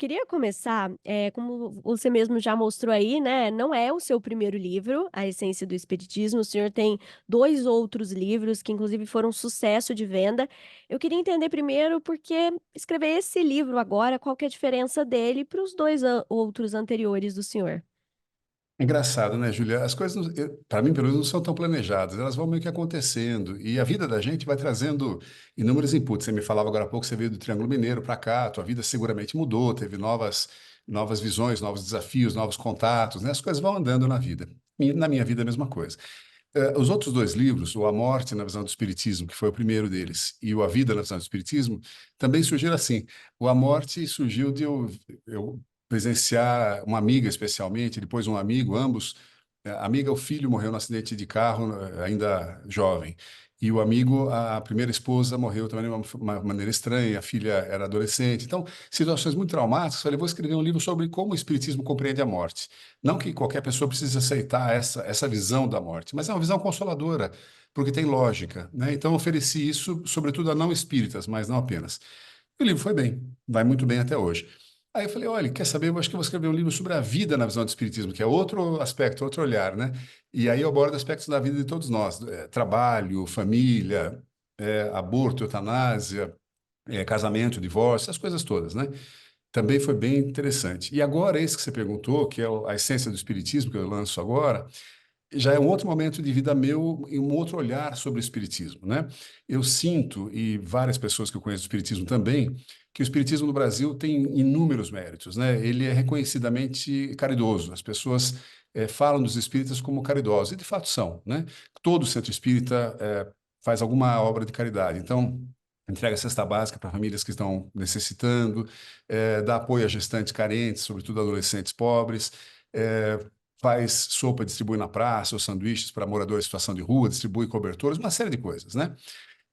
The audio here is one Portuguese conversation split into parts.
queria começar, como você mesmo já mostrou aí, né, não é o seu primeiro livro, A Essência do Espiritismo, o senhor tem 2 outros livros que inclusive foram sucesso de venda. Eu queria entender primeiro por que escrever esse livro agora, qual que é a diferença dele para os 2 outros anteriores do senhor? Engraçado, né, Júlia? As coisas, para mim, pelo menos, não são tão planejadas. Elas vão meio que acontecendo. E a vida da gente vai trazendo inúmeros inputs. Você me falava agora há pouco, você veio do Triângulo Mineiro para cá, a tua vida seguramente mudou, teve novas visões, novos desafios, novos contatos, né? As coisas vão andando na vida. E na minha vida, a mesma coisa. Os outros dois livros, o A Morte na Visão do Espiritismo, que foi o primeiro deles, e o A Vida na Visão do Espiritismo, também surgiram assim. O A Morte surgiu de eu presenciar uma amiga, especialmente, depois um amigo, ambos. A amiga, o filho morreu no acidente de carro, ainda jovem. E o amigo, a primeira esposa, morreu também de uma maneira estranha, a filha era adolescente. Então, situações muito traumáticas. Falei, vou escrever um livro sobre como o Espiritismo compreende a morte. Não que qualquer pessoa precise aceitar essa visão da morte, mas é uma visão consoladora, porque tem lógica, né? Então, eu ofereci isso, sobretudo a não espíritas, mas não apenas. E o livro foi bem, vai muito bem até hoje. Aí eu falei, olha, quer saber? Eu acho que eu vou escrever um livro sobre a vida na visão do espiritismo, que é outro aspecto, outro olhar, né? E aí eu abordo aspectos da vida de todos nós, trabalho, família, aborto, eutanásia, casamento, divórcio, essas coisas todas, né? Também foi bem interessante. E agora, esse que você perguntou, que é a essência do espiritismo, que eu lanço agora, já é um outro momento de vida meu e um outro olhar sobre o espiritismo, né? Eu sinto, e várias pessoas que eu conheço do espiritismo também, que o espiritismo no Brasil tem inúmeros méritos, né? Ele é reconhecidamente caridoso. As pessoas falam dos espíritas como caridosos, e de fato são, né? Todo centro espírita faz alguma obra de caridade. Então, entrega cesta básica para famílias que estão necessitando, dá apoio a gestantes carentes, sobretudo adolescentes pobres, eh, faz sopa, distribui na praça, ou sanduíches para moradores em situação de rua, distribui cobertores, uma série de coisas, né?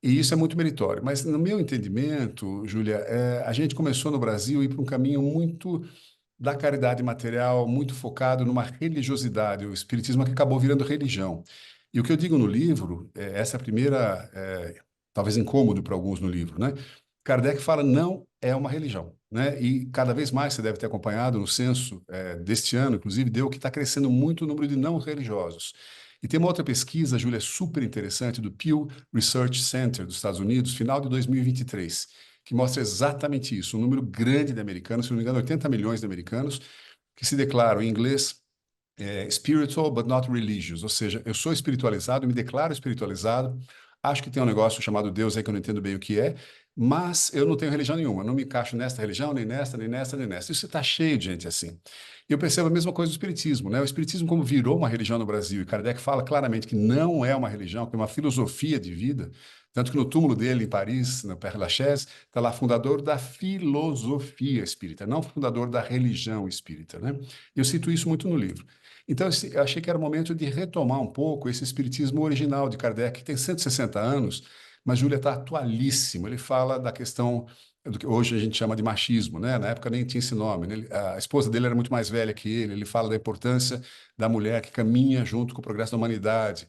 E isso é muito meritório. Mas, no meu entendimento, Júlia, a gente começou no Brasil a ir para um caminho muito da caridade material, muito focado numa religiosidade, o espiritismo que acabou virando religião. E o que eu digo no livro, essa é a primeira, talvez incômodo para alguns no livro, né? Kardec fala não é uma religião, né? E cada vez mais você deve ter acompanhado no censo deste ano, inclusive, deu que está crescendo muito o número de não religiosos. E tem uma outra pesquisa, Júlia, super interessante, do Pew Research Center dos Estados Unidos, final de 2023, que mostra exatamente isso. Um número grande de americanos, se não me engano, 80 milhões de americanos, que se declaram em inglês spiritual but not religious, ou seja, eu sou espiritualizado, me declaro espiritualizado, acho que tem um negócio chamado Deus aí que eu não entendo bem o que é, mas eu não tenho religião nenhuma, não me encaixo nesta religião, nem nesta, nem nesta, nem nesta. Isso está cheio de gente assim. E eu percebo a mesma coisa do espiritismo, né? O espiritismo, como virou uma religião no Brasil, e Kardec fala claramente que não é uma religião, que é uma filosofia de vida, tanto que no túmulo dele em Paris, no Père Lachaise, está lá fundador da filosofia espírita, não fundador da religião espírita, né? Eu cito isso muito no livro. Então, eu achei que era o momento de retomar um pouco esse espiritismo original de Kardec, que tem 160 anos, mas Júlia está atualíssimo. Ele fala da questão do que hoje a gente chama de machismo, né? Na época nem tinha esse nome, né? A esposa dele era muito mais velha que ele fala da importância da mulher que caminha junto com o progresso da humanidade.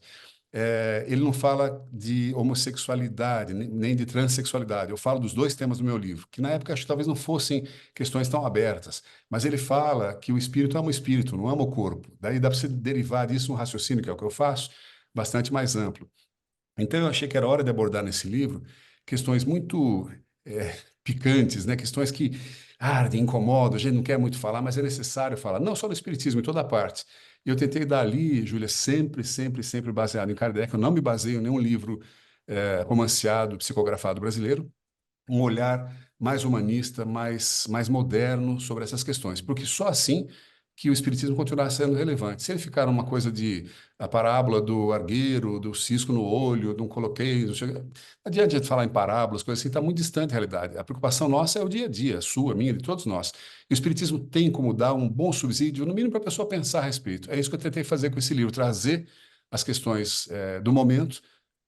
Ele não fala de homossexualidade, nem de transexualidade. Eu falo dos dois temas do meu livro, que na época acho que talvez não fossem questões tão abertas, mas ele fala que o espírito ama o espírito, não ama o corpo. Daí dá para você derivar disso um raciocínio, que é o que eu faço, bastante mais amplo. Então eu achei que era hora de abordar nesse livro questões muito picantes, né? Questões que ardem, incomodam, a gente não quer muito falar, mas é necessário falar, não só no espiritismo, em toda parte. E eu tentei dar ali, Júlia, sempre, sempre, sempre baseado em Kardec. Eu não me baseio em nenhum livro romanceado, psicografado brasileiro, um olhar mais humanista, mais moderno sobre essas questões, porque só assim que o espiritismo continuar sendo relevante. Se ele ficar uma coisa de a parábola do argueiro, do cisco no olho, de um coloquei, não adianta a gente falar em parábolas, coisas assim, está muito distante da realidade. A preocupação nossa é o dia a dia, sua, minha, de todos nós. E o espiritismo tem como dar um bom subsídio, no mínimo para a pessoa pensar a respeito. É isso que eu tentei fazer com esse livro, trazer as questões do momento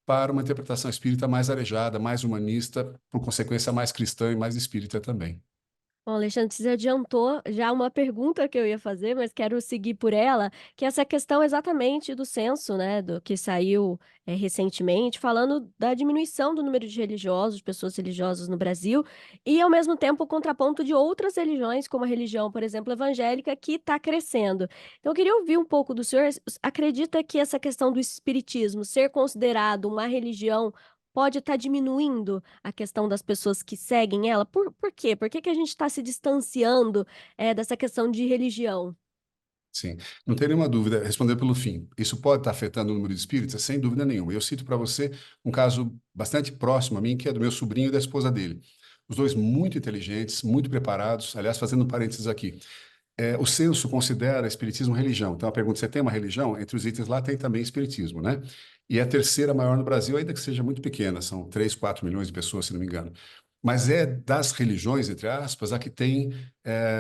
para uma interpretação espírita mais arejada, mais humanista, por consequência mais cristã e mais espírita também. Bom, Alexandre, você adiantou já uma pergunta que eu ia fazer, mas quero seguir por ela, que é essa questão exatamente do censo, né, do que saiu recentemente, falando da diminuição do número de religiosos, de pessoas religiosas no Brasil, e ao mesmo tempo o contraponto de outras religiões, como a religião, por exemplo, evangélica, que está crescendo. Então, eu queria ouvir um pouco do senhor. Acredita que essa questão do espiritismo ser considerado uma religião pode estar diminuindo a questão das pessoas que seguem ela? Por quê? Por que que a gente está se distanciando, dessa questão de religião? Sim, não tem nenhuma dúvida, responder pelo fim. Isso pode estar afetando o número de espíritas, sem dúvida nenhuma. Eu cito para você um caso bastante próximo a mim, que é do meu sobrinho e da esposa dele. Os dois muito inteligentes, muito preparados. Aliás, fazendo um parênteses aqui, o censo considera espiritismo religião. Então, a pergunta, você tem uma religião? Entre os itens lá tem também espiritismo, né? E é a terceira maior no Brasil, ainda que seja muito pequena, são 3, 4 milhões de pessoas, se não me engano. Mas é das religiões, entre aspas, a que tem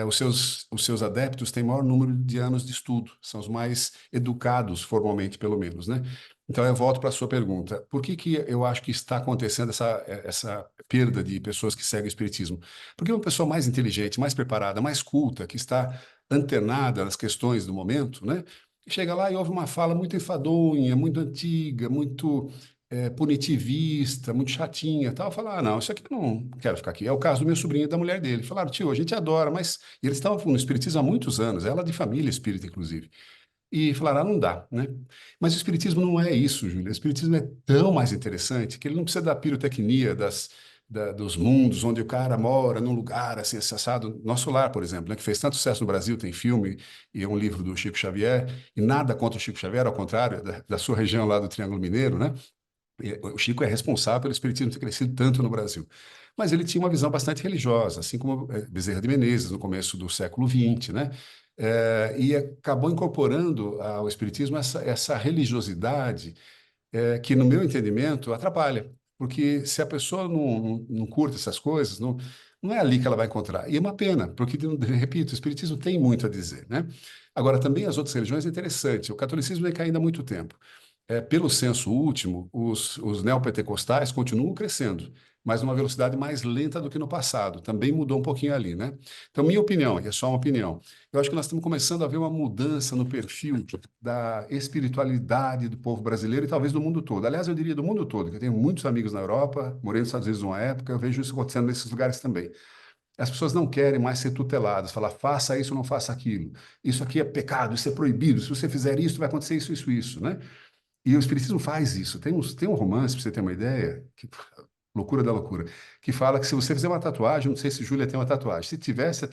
os seus adeptos têm maior número de anos de estudo, são os mais educados formalmente, pelo menos, né? Então eu volto para a sua pergunta. Por que que eu acho que está acontecendo essa perda de pessoas que seguem o espiritismo? Porque uma pessoa mais inteligente, mais preparada, mais culta, que está antenada nas questões do momento, né? Chega lá e ouve uma fala muito enfadonha, muito antiga, muito punitivista, muito chatinha, tal, falar, ah, não, isso aqui eu não quero ficar aqui. É o caso do meu sobrinho e da mulher dele. Falaram, tio, a gente adora, mas e eles estavam no espiritismo há muitos anos, ela de família espírita, inclusive. E falaram, ah, não dá, né? Mas o espiritismo não é isso, Júlia. O espiritismo é tão mais interessante que ele não precisa da pirotecnia dos mundos onde o cara mora num lugar assim, acessado. Nosso Lar, por exemplo, né, que fez tanto sucesso no Brasil, tem filme e é um livro do Chico Xavier, e nada contra o Chico Xavier, ao contrário, da sua região lá do Triângulo Mineiro, né? O Chico é responsável pelo espiritismo ter crescido tanto no Brasil. Mas ele tinha uma visão bastante religiosa, assim como Bezerra de Menezes, no começo do século XX, né? E acabou incorporando ao espiritismo essa religiosidade que, no meu entendimento, atrapalha. Porque se a pessoa não curte essas coisas, não é ali que ela vai encontrar. E é uma pena, porque, repito, o espiritismo tem muito a dizer, né? Agora, também as outras religiões é interessante. O catolicismo vem caindo há muito tempo. Pelo censo último, os neopentecostais continuam crescendo, mas numa velocidade mais lenta do que no passado. Também mudou um pouquinho ali, né? Então, minha opinião, e é só uma opinião, eu acho que nós estamos começando a ver uma mudança no perfil da espiritualidade do povo brasileiro e talvez do mundo todo. Aliás, eu diria do mundo todo, que eu tenho muitos amigos na Europa, morei nos Estados Unidos uma época, eu vejo isso acontecendo nesses lugares também. As pessoas não querem mais ser tuteladas, falar faça isso, não faça aquilo. Isso aqui é pecado, isso é proibido. Se você fizer isso, vai acontecer isso, isso, isso, né? E o Espiritismo faz isso. Tem um romance, para você ter uma ideia, loucura da loucura, que fala que se você fizer uma tatuagem, não sei se Júlia tem uma tatuagem, se tiver, você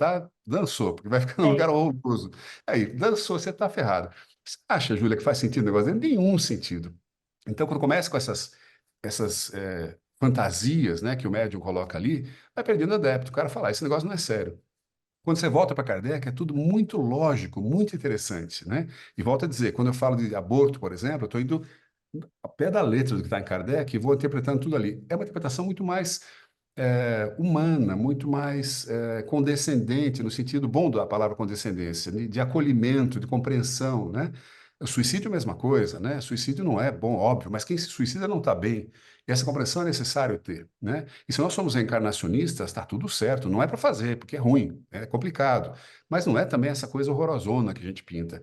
dançou, porque vai ficar num lugar É. horroroso. Aí, dançou, você está ferrado. Você acha, Júlia, que faz sentido o negócio dele? Nenhum sentido. Então, quando começa com essas fantasias, né, que o médium coloca ali, vai perdendo adepto. O cara fala, esse negócio não é sério. Quando você volta para Kardec, é tudo muito lógico, muito interessante, né? E volto a dizer, quando eu falo de aborto, por exemplo, eu estou indo ao pé da letra do que está em Kardec e vou interpretando tudo ali. É uma interpretação muito mais humana, muito mais condescendente, no sentido bom da palavra condescendência, de acolhimento, de compreensão, né? O suicídio é a mesma coisa, né? Suicídio não é bom, óbvio, mas quem se suicida não está bem. E essa compreensão é necessário ter, né? E se nós somos reencarnacionistas, está tudo certo. Não é para fazer, porque é ruim, é complicado. Mas não é também essa coisa horrorosona que a gente pinta.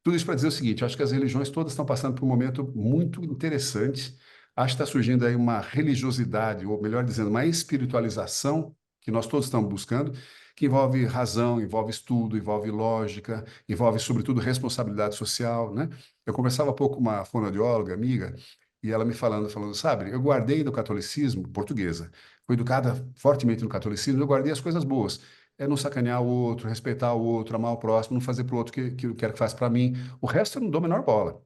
Tudo isso para dizer o seguinte, eu acho que as religiões todas estão passando por um momento muito interessante. Acho que está surgindo aí uma religiosidade, ou melhor dizendo, uma espiritualização que nós todos estamos buscando, que envolve razão, envolve estudo, envolve lógica, envolve, sobretudo, responsabilidade social, né? Eu conversava há pouco com uma fonoaudióloga amiga, e ela me falando, sabe, eu guardei do catolicismo, portuguesa, fui educada fortemente no catolicismo, eu guardei as coisas boas. É não sacanear o outro, respeitar o outro, amar o próximo, não fazer para o outro que eu quero que faça para mim. O resto eu não dou a menor bola.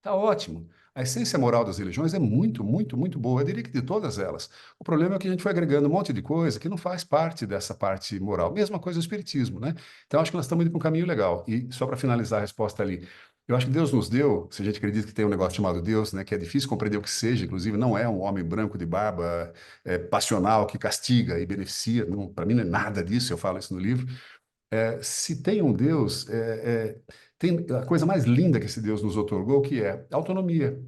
Tá ótimo. A essência moral das religiões é muito, muito, muito boa. Eu diria que de todas elas. O problema é que a gente foi agregando um monte de coisa que não faz parte dessa parte moral. Mesma coisa o espiritismo, né? Então, acho que nós estamos indo para um caminho legal. E só para finalizar a resposta ali, eu acho que Deus nos deu, se a gente acredita que tem um negócio chamado Deus, né, que é difícil compreender o que seja, inclusive não é um homem branco de barba, passional, que castiga e beneficia. Para mim não é nada disso, eu falo isso no livro. Se tem um Deus, tem a coisa mais linda que esse Deus nos otorgou, que é autonomia.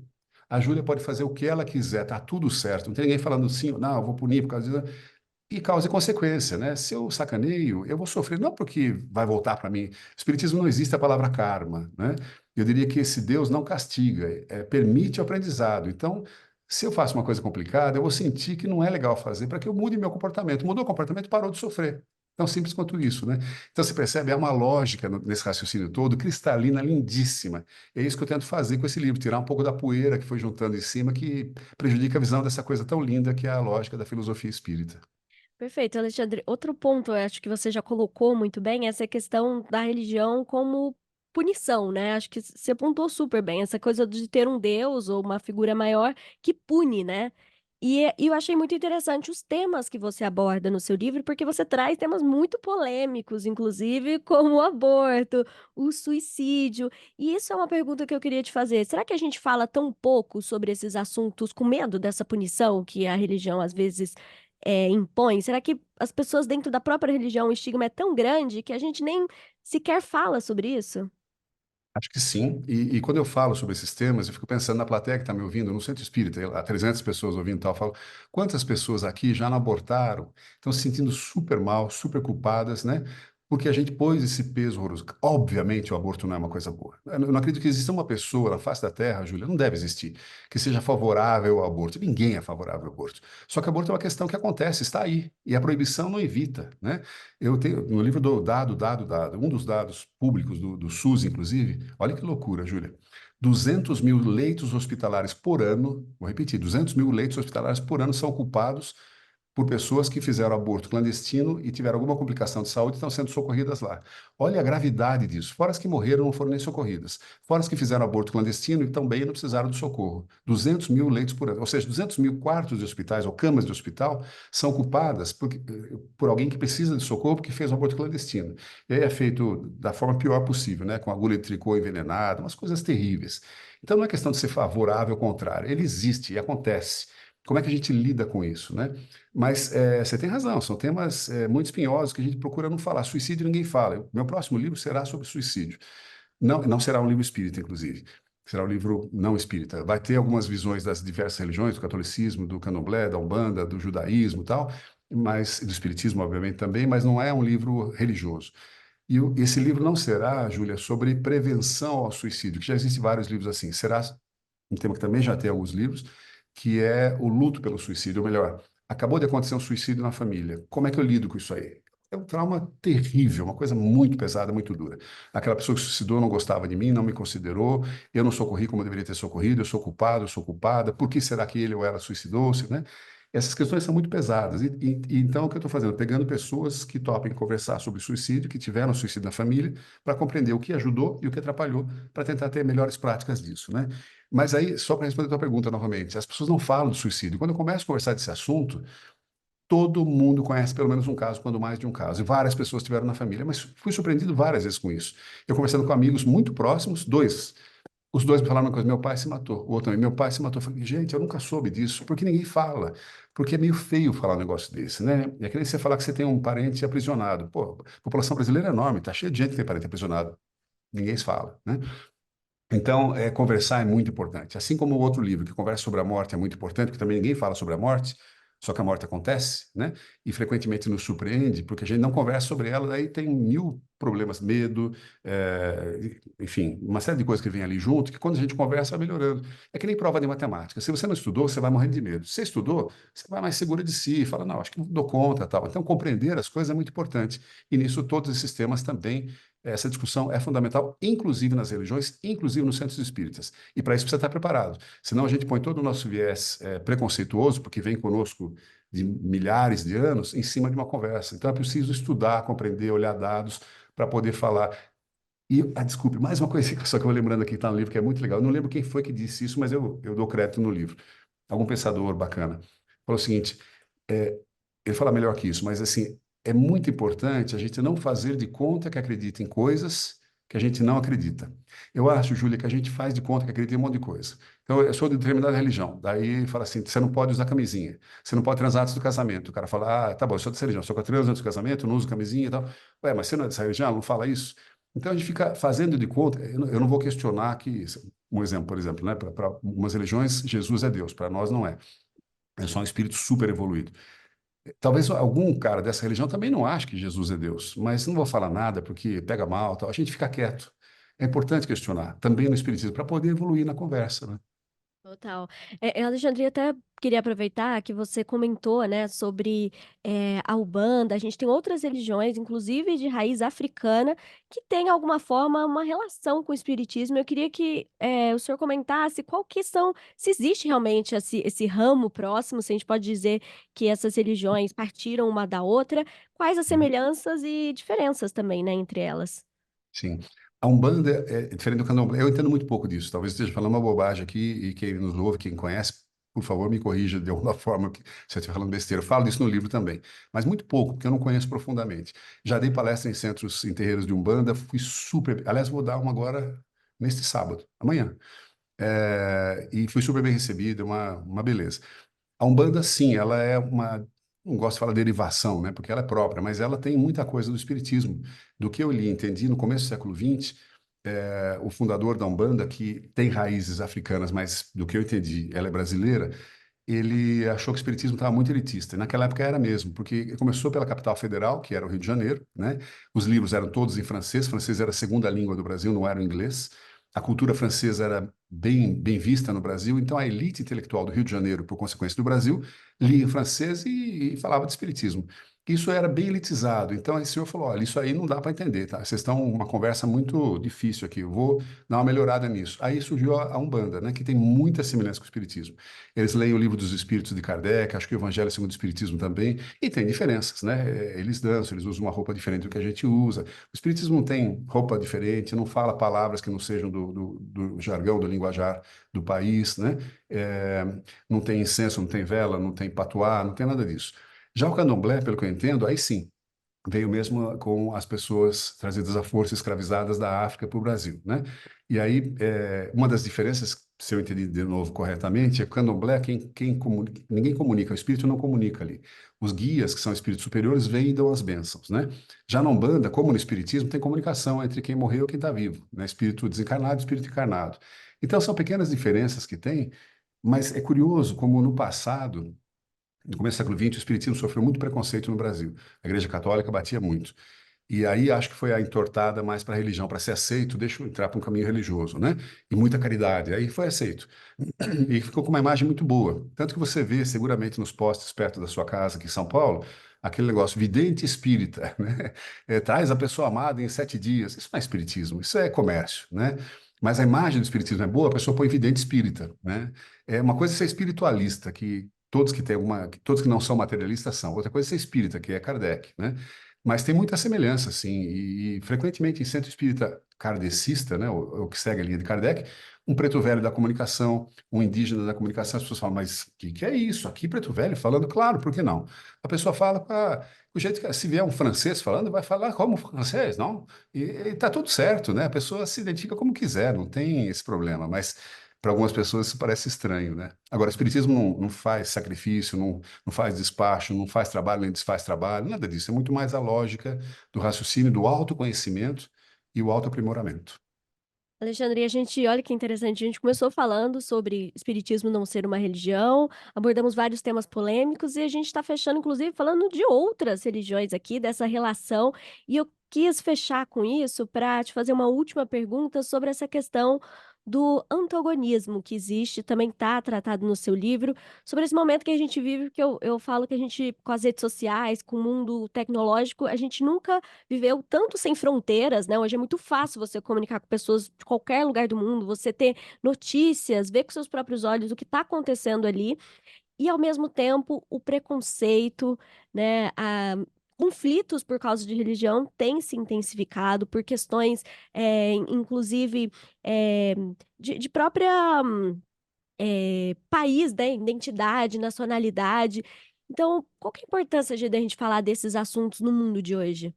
A Júlia pode fazer o que ela quiser, tá tudo certo. Não tem ninguém falando sim, não, eu vou punir por causa disso. e causa e consequência, né? Se eu sacaneio, eu vou sofrer, não porque vai voltar para mim. No Espiritismo não existe a palavra karma, né? Eu diria que esse Deus não castiga, permite o aprendizado. Então, se eu faço uma coisa complicada, eu vou sentir que não é legal fazer para que eu mude meu comportamento. Mudou o comportamento, parou de sofrer. Tão simples quanto isso, né? Então, você percebe, é uma lógica nesse raciocínio todo, cristalina, lindíssima. É isso que eu tento fazer com esse livro, tirar um pouco da poeira que foi juntando em cima, que prejudica a visão dessa coisa tão linda que é a lógica da filosofia espírita. Perfeito, Alexandre. Outro ponto, eu acho que você já colocou muito bem, essa questão da religião como punição, né? Acho que você apontou super bem, essa coisa de ter um Deus ou uma figura maior que pune, né? E eu achei muito interessante os temas que você aborda no seu livro, porque você traz temas muito polêmicos, inclusive, como o aborto, o suicídio. E isso é uma pergunta que eu queria te fazer. Será que a gente fala tão pouco sobre esses assuntos com medo dessa punição que a religião às vezes impõe? Será que as pessoas dentro da própria religião, o estigma é tão grande que a gente nem sequer fala sobre isso? Acho que sim. E quando eu falo sobre esses temas, eu fico pensando na plateia que está me ouvindo, no centro espírita, há 300 pessoas ouvindo e tal, eu falo, quantas pessoas aqui já não abortaram, estão se sentindo super mal, super culpadas, né? Porque a gente pôs esse peso horroroso. Obviamente, o aborto não é uma coisa boa. Eu não acredito que exista uma pessoa na face da Terra, Júlia, não deve existir, que seja favorável ao aborto. Ninguém é favorável ao aborto. Só que aborto é uma questão que acontece, está aí. E a proibição não evita, né? Eu tenho, no livro do dado, um dos dados públicos do SUS, inclusive, olha que loucura, Júlia. 200 mil leitos hospitalares por ano, vou repetir, 200 mil leitos hospitalares por ano são ocupados por pessoas que fizeram aborto clandestino e tiveram alguma complicação de saúde e estão sendo socorridas lá. Olha a gravidade disso. Fora as que morreram, não foram nem socorridas. Fora as que fizeram aborto clandestino e também não precisaram do socorro. 200 mil leitos por ano. Ou seja, 200 mil quartos de hospitais ou camas de hospital são ocupadas por alguém que precisa de socorro porque fez um aborto clandestino. E aí é feito da forma pior possível, né? Com agulha de tricô envenenada, umas coisas terríveis. Então não é questão de ser favorável ou contrário. Ele existe e acontece. Como é que a gente lida com isso, né? Mas você tem razão, são temas muito espinhosos que a gente procura não falar. Suicídio ninguém fala. Meu próximo livro será sobre suicídio. Não, não será um livro espírita, inclusive. Será um livro não espírita. Vai ter algumas visões das diversas religiões, do catolicismo, do candomblé, da umbanda, do judaísmo e tal, mas e do espiritismo, obviamente, também, mas não é um livro religioso. E esse livro não será, Júlia, sobre prevenção ao suicídio, que já existem vários livros assim. Será um tema que também já tem alguns livros, que é o luto pelo suicídio, ou melhor, acabou de acontecer um suicídio na família. Como é que eu lido com isso aí? É um trauma terrível, uma coisa muito pesada, muito dura. Aquela pessoa que se suicidou não gostava de mim, não me considerou, eu não socorri como eu deveria ter socorrido, eu sou culpado, eu sou culpada, por que será que ele ou ela suicidou-se, né? Essas questões são muito pesadas. Então, o que eu estou fazendo? Pegando pessoas que topem conversar sobre suicídio, que tiveram suicídio na família, para compreender o que ajudou e o que atrapalhou, para tentar ter melhores práticas disso, né? Mas aí, só para responder a tua pergunta novamente, as pessoas não falam de suicídio. Quando eu começo a conversar desse assunto, todo mundo conhece pelo menos um caso, quando mais de um caso. E várias pessoas tiveram na família, mas fui surpreendido várias vezes com isso. Eu conversando com amigos muito próximos, dois. Os dois me falaram uma coisa, meu pai se matou. O outro também, meu pai se matou. Eu falei, gente, eu nunca soube disso, porque ninguém fala. Porque é meio feio falar um negócio desse, né? É que nem você falar que você tem um parente aprisionado. Pô, a população brasileira é enorme, tá cheia de gente que tem parente aprisionado. Ninguém se fala, né? Então, conversar é muito importante. Assim como o outro livro, que conversa sobre a morte, é muito importante, porque também ninguém fala sobre a morte, só que a morte acontece, né? E frequentemente nos surpreende, porque a gente não conversa sobre ela, daí tem mil problemas, medo, enfim, uma série de coisas que vem ali junto, que quando a gente conversa vai melhorando. É que nem prova de matemática. Se você não estudou, você vai morrendo de medo. Se você estudou, você vai mais segura de si, fala, não, acho que não dou conta, tal. Então, compreender as coisas é muito importante. E nisso, todos esses temas também essa discussão é fundamental, inclusive nas religiões, inclusive nos centros espíritas. E para isso precisa estar preparado. Senão a gente põe todo o nosso viés preconceituoso, porque vem conosco de milhares de anos, em cima de uma conversa. Então é preciso estudar, compreender, olhar dados para poder falar. E, desculpe, mais uma coisa só que eu vou lembrando aqui, que está no livro, que é muito legal. Eu não lembro quem foi que disse isso, mas eu dou crédito no livro. Algum pensador bacana. Falou o seguinte, é, ele fala melhor que isso, mas assim, é muito importante a gente não fazer de conta que acredita em coisas que a gente não acredita. Eu acho, Júlia, que a gente faz de conta que acredita em um monte de coisa. Então, eu sou de determinada religião. Daí fala assim: você não pode usar camisinha, você não pode transar antes do casamento. O cara fala: tá bom, eu sou dessa religião, sou 4 anos antes do casamento, não uso camisinha e tal. Ué, mas você não é dessa religião, não fala isso? Então, a gente fica fazendo de conta. Eu não vou questionar que, um exemplo, por exemplo, né, para algumas religiões, Jesus é Deus, para nós não é. É só um espírito super evoluído. Talvez algum cara dessa religião também não ache que Jesus é Deus, mas não vou falar nada porque pega mal, tal. A gente fica quieto. É importante questionar, também no Espiritismo, para poder evoluir na conversa, né? Total. Alexandria, até queria aproveitar que você comentou, né, sobre a Umbanda. A gente tem outras religiões, inclusive de raiz africana, que têm, alguma forma, uma relação com o Espiritismo. Eu queria que o senhor comentasse qual que são, se existe realmente esse ramo próximo, se a gente pode dizer que essas religiões partiram uma da outra, quais as semelhanças e diferenças também, né, entre elas. Sim. A Umbanda é diferente do Candomblé. Eu entendo muito pouco disso. Talvez esteja falando uma bobagem aqui e quem nos ouve, quem conhece, por favor, me corrija de alguma forma se eu estiver falando besteira. Eu falo disso no livro também, mas muito pouco, porque eu não conheço profundamente. Já dei palestra em centros, em terreiros de Umbanda, fui super. Aliás, vou dar uma agora neste sábado, amanhã. E fui super bem recebido, uma beleza. A Umbanda, sim, ela é uma, não gosto de falar derivação, né, porque ela é própria, mas ela tem muita coisa do espiritismo. Do que eu li e entendi, no começo do século XX, o fundador da Umbanda, que tem raízes africanas, mas do que eu entendi, ela é brasileira, ele achou que o espiritismo estava muito elitista. E naquela época era mesmo, porque começou pela capital federal, que era o Rio de Janeiro, né? Os livros eram todos em francês era a segunda língua do Brasil, não era o inglês. A cultura francesa era bem vista no Brasil, então a elite intelectual do Rio de Janeiro, por consequência do Brasil, lia em francês e falava de espiritismo. Isso era bem elitizado. Então, esse senhor falou: olha, isso aí não dá para entender, tá? Vocês estão uma conversa muito difícil aqui, eu vou dar uma melhorada nisso. Aí surgiu a Umbanda, né, que tem muita semelhança com o Espiritismo. Eles leem o Livro dos Espíritos de Kardec, acho que o Evangelho segundo o Espiritismo também, e tem diferenças, né? Eles dançam, eles usam uma roupa diferente do que a gente usa. O Espiritismo não tem roupa diferente, não fala palavras que não sejam do jargão, do linguajar do país, né? É, não tem incenso, não tem vela, não tem patuá, não tem nada disso. Já o candomblé, pelo que eu entendo, aí sim, veio mesmo com as pessoas trazidas à força escravizadas da África para o Brasil, né? E aí, uma das diferenças, se eu entendi de novo corretamente, é que o candomblé, ninguém comunica, o espírito não comunica ali. Os guias, que são espíritos superiores, vêm e dão as bênçãos, né? Já na Umbanda, como no espiritismo, tem comunicação entre quem morreu e quem está vivo, né? Espírito desencarnado e espírito encarnado. Então, são pequenas diferenças que tem, mas é curioso como no passado, no começo do século XX, o espiritismo sofreu muito preconceito no Brasil. A Igreja Católica batia muito. E aí acho que foi a entortada mais para a religião, para ser aceito, deixa eu entrar para um caminho religioso, né? E muita caridade. Aí foi aceito. E ficou com uma imagem muito boa. Tanto que você vê seguramente nos postes perto da sua casa aqui em São Paulo, aquele negócio, vidente espírita, né? Traz a pessoa amada em 7 dias. Isso não é espiritismo, isso é comércio, né? Mas a imagem do espiritismo é boa, a pessoa põe vidente espírita, né? É uma coisa é ser espiritualista, que todos que têm todos que não são materialistas são. Outra coisa é ser espírita, que é Kardec, né? Mas tem muita semelhança, assim, e frequentemente em centro espírita kardecista, né, o que segue a linha de Kardec, um preto velho da comunicação, um indígena da comunicação, as pessoas falam, mas o que é isso? Aqui, preto velho falando? Claro, por que não? A pessoa fala o jeito que, se vier um francês falando, vai falar como francês, não? E tá tudo certo, né? A pessoa se identifica como quiser, não tem esse problema, mas para algumas pessoas isso parece estranho, né? Agora, o espiritismo não faz sacrifício, não faz despacho, não faz trabalho nem desfaz trabalho, nada disso. É muito mais a lógica do raciocínio, do autoconhecimento e o autoaprimoramento. Alexandre, e a gente, olha que interessante, a gente começou falando sobre espiritismo não ser uma religião, abordamos vários temas polêmicos e a gente está fechando, inclusive, falando de outras religiões aqui, dessa relação. E eu quis fechar com isso para te fazer uma última pergunta sobre essa questão do antagonismo que existe, também está tratado no seu livro, sobre esse momento que a gente vive, porque eu falo que a gente, com as redes sociais, com o mundo tecnológico, a gente nunca viveu tanto sem fronteiras, né? Hoje é muito fácil você comunicar com pessoas de qualquer lugar do mundo, você ter notícias, ver com seus próprios olhos o que está acontecendo ali, e ao mesmo tempo o preconceito, né? Conflitos por causa de religião têm se intensificado por questões, inclusive, é, de própria país, né? Identidade, nacionalidade. Então, qual que é a importância de a gente falar desses assuntos no mundo de hoje?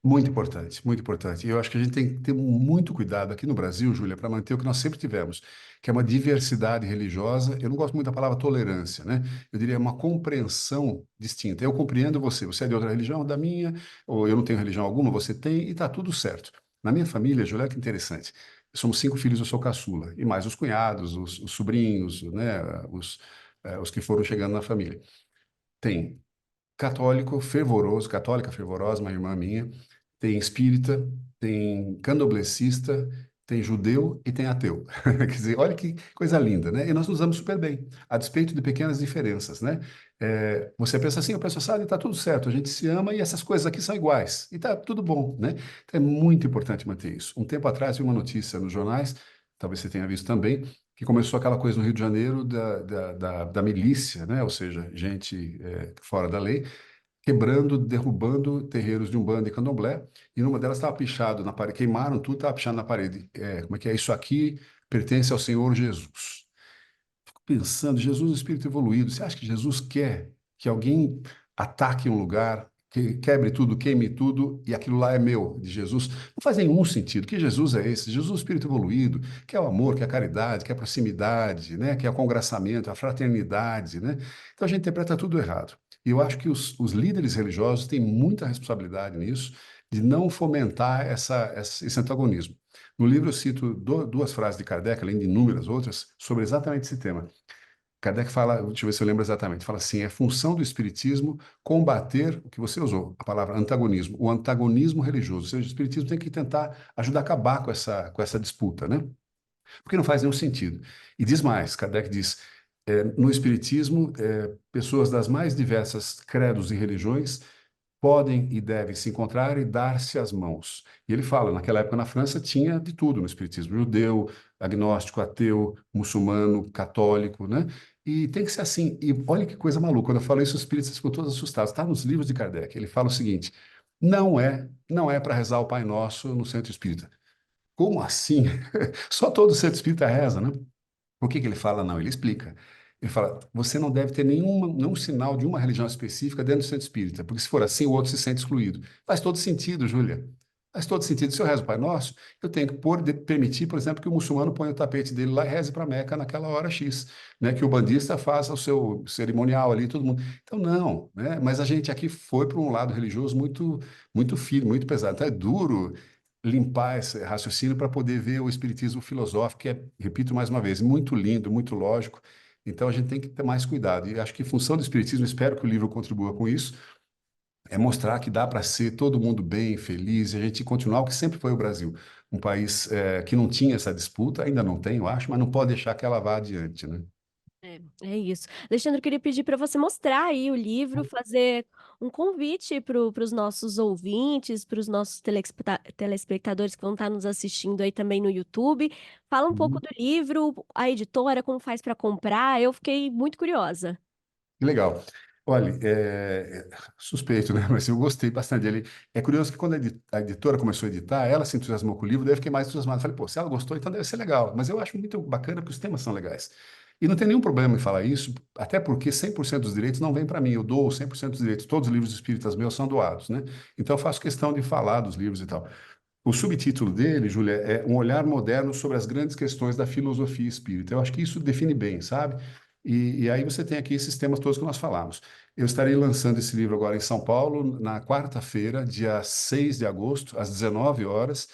Muito importante, muito importante. E eu acho que a gente tem que ter muito cuidado aqui no Brasil, Júlia, para manter o que nós sempre tivemos, que é uma diversidade religiosa. Eu não gosto muito da palavra tolerância, né? Eu diria uma compreensão distinta. Eu compreendo você, você é de outra religião, da minha, ou eu não tenho religião alguma, você tem, e está tudo certo. Na minha família, Júlia, olha que interessante. Somos 5 filhos, eu sou caçula, e mais os cunhados, os sobrinhos, né? Os que foram chegando na família. Tem. católico fervoroso, católica fervorosa, uma irmã minha, tem espírita, tem candomblessista, tem judeu e tem ateu. Quer dizer, olha que coisa linda, né? E nós nos damos super bem, a despeito de pequenas diferenças, né? Você pensa assim, eu penso assim, está tudo certo, a gente se ama e essas coisas aqui são iguais, e está tudo bom, né? Então é muito importante manter isso. Um tempo atrás, vi uma notícia nos jornais, talvez você tenha visto também, que começou aquela coisa no Rio de Janeiro da milícia, né? Ou seja, gente fora da lei, quebrando, derrubando terreiros de Umbanda e Candomblé, e numa delas estava pichado na parede, queimaram tudo, estava pichado na parede. Como é que é? Isso aqui pertence ao Senhor Jesus. Fico pensando, Jesus é um espírito evoluído, você acha que Jesus quer que alguém ataque um lugar, que quebre tudo, queime tudo, e aquilo lá é meu, de Jesus? Não faz nenhum sentido. Que Jesus é esse? Jesus é um espírito evoluído, que é o amor, que é a caridade, que é a proximidade, né? Que é o congraçamento, a fraternidade, né? Então a gente interpreta tudo errado. E eu acho que os líderes religiosos têm muita responsabilidade nisso, de não fomentar esse antagonismo. No livro eu cito duas frases de Kardec, além de inúmeras outras, sobre exatamente esse tema. Kardec fala, deixa eu ver se eu lembro exatamente, fala assim, é função do espiritismo combater o que você usou, a palavra antagonismo, o antagonismo religioso. Ou seja, o espiritismo tem que tentar ajudar a acabar com essa disputa, né? Porque não faz nenhum sentido. E diz mais, Kardec diz, no espiritismo, pessoas das mais diversas credos e religiões podem e devem se encontrar e dar-se as mãos. E ele fala, naquela época na França tinha de tudo no espiritismo, judeu, agnóstico, ateu, muçulmano, católico, né? E tem que ser assim. E olha que coisa maluca, quando eu falo isso, os espíritas ficam todos assustados. Está nos livros de Kardec. Ele fala o seguinte: não é para rezar o Pai Nosso no centro espírita. Como assim? Só todo centro espírita reza, né? Por que que ele fala não? Ele explica. Ele fala, você não deve ter nenhum sinal de uma religião específica dentro do centro espírita, porque se for assim, o outro se sente excluído. Faz todo sentido, Júlia. Faz todo sentido. Se eu rezo o Pai Nosso, eu tenho que permitir, por exemplo, que o muçulmano ponha o tapete dele lá e reze para Meca naquela hora X, né? Que o bandista faça o seu cerimonial ali, todo mundo. Então, não, né? Mas a gente aqui foi para um lado religioso muito, muito firme, muito pesado. Então, é duro limpar esse raciocínio para poder ver o espiritismo filosófico, que é, repito mais uma vez, muito lindo, muito lógico. Então a gente tem que ter mais cuidado. E acho que função do espiritismo, espero que o livro contribua com isso, é mostrar que dá para ser todo mundo bem, feliz, e a gente continuar o que sempre foi o Brasil, um país que não tinha essa disputa, ainda não tem, eu acho, mas não pode deixar que ela vá adiante, né? É isso. Alexandre, eu queria pedir para você mostrar aí o livro, fazer um convite para os nossos ouvintes, para os nossos telespectadores que vão estar nos assistindo aí também no YouTube. Fala um pouco Uhum. do livro, a editora, como faz para comprar. Eu fiquei muito curiosa. Que legal. Olha, suspeito, né? Mas eu gostei bastante dele. É curioso que quando a editora começou a editar, ela se entusiasmou com o livro, daí eu fiquei mais entusiasmado. Falei, pô, se ela gostou, então deve ser legal. Mas eu acho muito bacana porque os temas são legais. E não tem nenhum problema em falar isso, até porque 100% dos direitos não vem para mim. Eu dou 100% dos direitos. Todos os livros espíritas meus são doados, né? Então eu faço questão de falar dos livros e tal. O subtítulo dele, Júlia, é Um Olhar Moderno sobre as Grandes Questões da Filosofia Espírita. Eu acho que isso define bem, sabe? E aí você tem aqui esses temas todos que nós falamos. Eu estarei lançando esse livro agora em São Paulo, na quarta-feira, dia 6 de agosto, às 19 horas,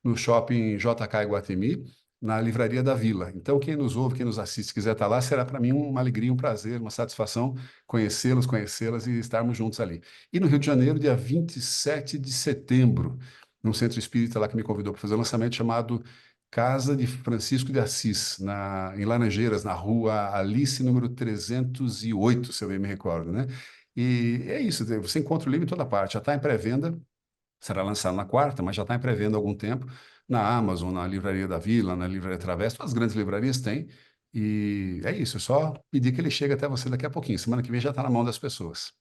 no shopping JK Iguatemi, na Livraria da Vila. Então, quem nos ouve, quem nos assiste, quiser estar lá, será para mim uma alegria, um prazer, uma satisfação conhecê-los, conhecê-las e estarmos juntos ali. E no Rio de Janeiro, dia 27 de setembro, num centro espírita lá que me convidou para fazer um lançamento chamado Casa de Francisco de Assis, em Laranjeiras, na rua Alice, número 308, se eu bem me recordo, né? E é isso, você encontra o livro em toda parte, já está em pré-venda, será lançado na quarta, mas já está em pré-venda há algum tempo, na Amazon, na Livraria da Vila, na Livraria Travessa, todas as grandes livrarias têm, e é isso, é só pedir que ele chegue até você daqui a pouquinho, semana que vem já está na mão das pessoas.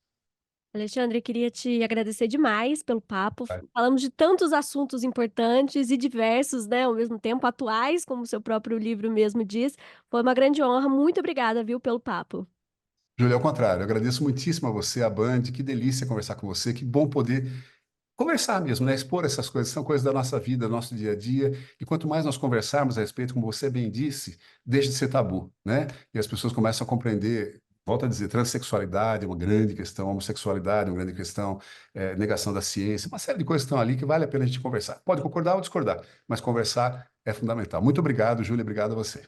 Alexandre, eu queria te agradecer demais pelo papo. Vai. Falamos de tantos assuntos importantes e diversos, né, ao mesmo tempo, atuais, como o seu próprio livro mesmo diz. Foi uma grande honra. Muito obrigada, viu, pelo papo. Júlio, ao contrário, eu agradeço muitíssimo a você, a Band, que delícia conversar com você, que bom poder conversar mesmo, né? Expor essas coisas, são coisas da nossa vida, do nosso dia a dia, e quanto mais nós conversarmos a respeito, como você bem disse, deixa de ser tabu, né? E as pessoas começam a compreender, volto a dizer, transexualidade é uma grande questão, homossexualidade é uma grande questão, negação da ciência, uma série de coisas estão ali que vale a pena a gente conversar. Pode concordar ou discordar, mas conversar é fundamental. Muito obrigado, Júlia, obrigado a você.